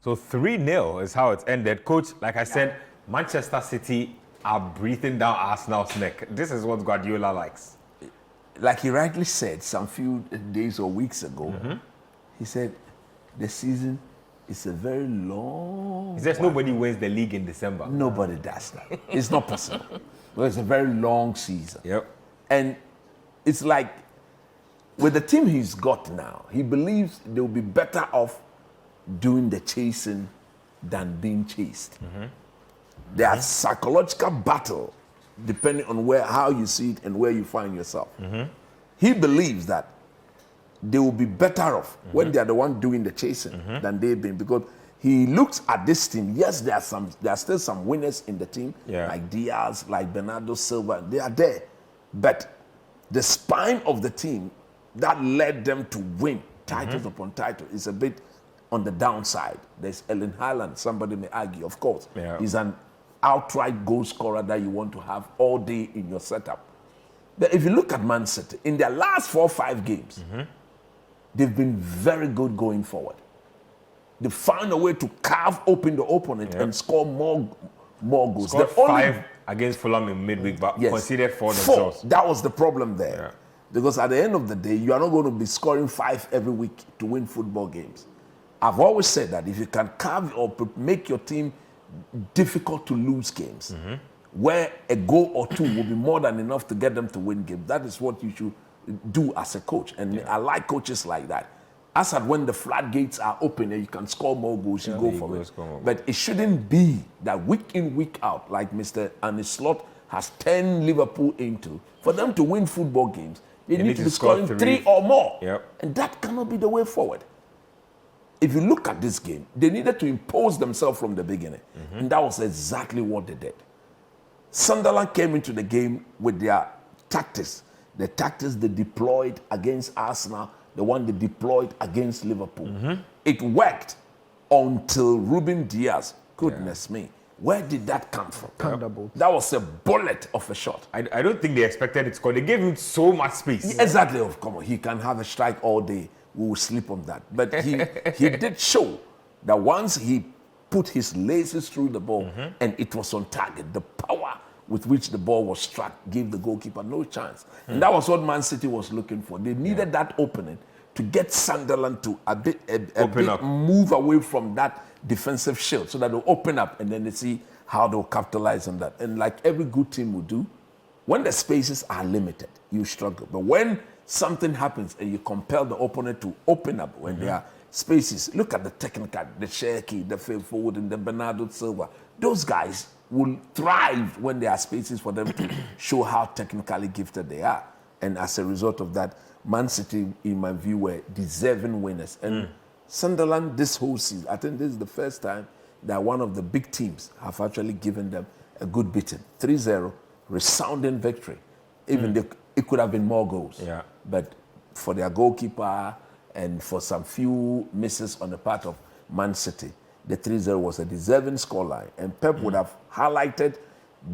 So 3-0 is how it's ended. Coach, like I said, Manchester City are breathing down Arsenal's neck. This is what Guardiola likes. Like he rightly said some few days or weeks ago, he said the season is a very long. He says nobody wins the league in December. Nobody does that. It's not possible. Well, it's a very long season. Yep. And it's like with the team he's got now, he believes they'll be better off doing the chasing than being chased. There's psychological battle depending on how you see it and where you find yourself. He believes that they will be better off when they are the one doing the chasing than they've been, because he looks at this team. Yes, there are still some winners in the team, like Diaz, like Bernardo Silva. They are there, but the spine of the team that led them to win titles upon title is a bit on the downside. There's Erling Haaland. Somebody may argue, of course, he's an outright goal scorer that you want to have all day in your setup. But if you look at Man City, in their last 4 or 5 games, they've been very good going forward. They found a way to carve open the opponent and score more goals. Scored 5 against Fulham in midweek, but conceded 4 themselves. That was the problem there. Because at the end of the day, you are not going to be scoring 5 every week to win football games. I've always said that if you can carve or make your team difficult to lose games, where a goal or 2 will be more than enough to get them to win games, that is what you should do as a coach. And I like coaches like that. As at when the floodgates are open and you can score more goals, you go for it. But it shouldn't be that week in, week out, like Mr. Arne Slot has turned Liverpool into. For them to win football games, they need to be scoring 3 or more. And that cannot be the way forward. If you look at this game, they needed to impose themselves from the beginning. And that was exactly what they did. Sunderland came into the game with their tactics. The tactics they deployed against Arsenal, the one they deployed against Liverpool. It worked until Ruben Diaz. Goodness me. Where did that come from? That was a bullet of a shot. I don't think they expected it to score. They gave him so much space. Exactly. Oh, come on. He can have a strike all day. We will sleep on that. But he did show that once he put his laces through the ball and it was on target, the power with which the ball was struck gave the goalkeeper no chance. And that was what Man City was looking for. They needed that opening to get Sunderland to a bit move away from that defensive shield so that they'll open up and then they see how they'll capitalize on that. And like every good team will do, when the spaces are limited, you struggle. But when something happens and you compel the opponent to open up when there are spaces, look at the technical, the Cherki, the Phil Forward, and the Bernardo Silva. Those guys will thrive when there are spaces for them to show how technically gifted they are. And as a result of that, Man City, in my view, were deserving winners. And Sunderland, this whole season, I think this is the first time that one of the big teams have actually given them a good beating. 3-0, resounding victory. Even it could have been more goals. But for their goalkeeper and for some few misses on the part of Man City, the 3-0 was a deserving scoreline. And Pep would have highlighted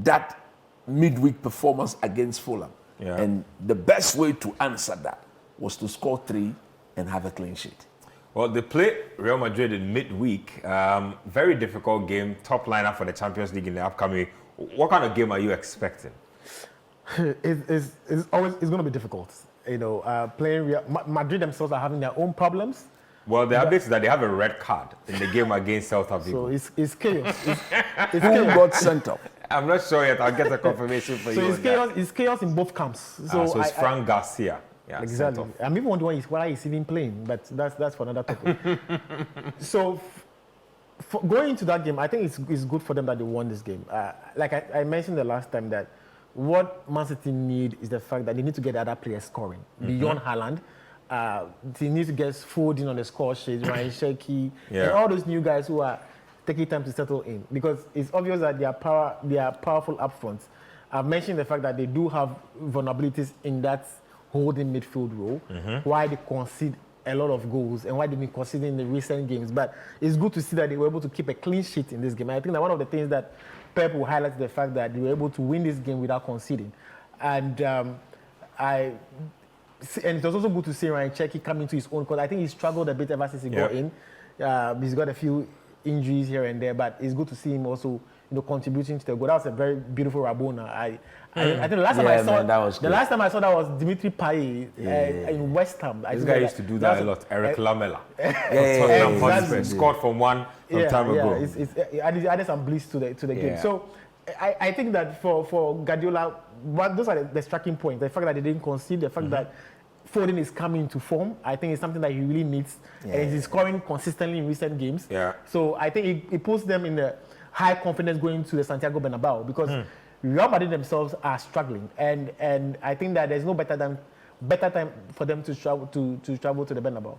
that midweek performance against Fulham. And the best way to answer that was to score 3 and have a clean sheet. Well, they play Real Madrid in midweek. Very difficult game, top lineup for the Champions League in the upcoming. What kind of game are you expecting? It's going to be difficult. You know, playing Madrid themselves are having their own problems. Well, the update is that they have a red card in the game against Celta Vigo. So it's chaos. Who got sent off? I'm not sure yet. I'll get a confirmation for you. So it's chaos in both camps. So it's Frank Garcia. Yeah, exactly. I'm even wondering why he's even playing, but that's for another topic. So for going into that game, I think it's good for them that they won this game. Like I mentioned the last time that what Man City need is the fact that they need to get other players scoring beyond Haaland. They need to get Foden on the score sheet, Ryan Cherki, and all those new guys who are taking time to settle in, because it's obvious that they are powerful up front. I've mentioned the fact that they do have vulnerabilities in that holding midfield role, why they concede a lot of goals and why they've been conceding in the recent games. But it's good to see that they were able to keep a clean sheet in this game. And I think that one of the things that Pep will highlight is the fact that they were able to win this game without conceding. And and it was also good to see Ryan Cherki come into his own, because I think he struggled a bit ever since he got in. He's got a few injuries here and there, but it's good to see him also, contributing to the goal. That was a very beautiful Rabona. I think the last time I saw last time I saw that was Dimitri Payet in West Ham. This guy used to do that a lot. Eric Lamela. Exactly. Scored from one time ago. It added some bliss to the game. So I think that for Guardiola, those are the striking points. The fact that they didn't concede, the fact that Foden is coming to form, I think it's something that he really needs. And he's scoring consistently in recent games. Yeah. So I think it puts them in the high confidence going to the Santiago Bernabeu, because Real Madrid themselves are struggling, and I think that there's no better time for them to travel to the Bernabeu.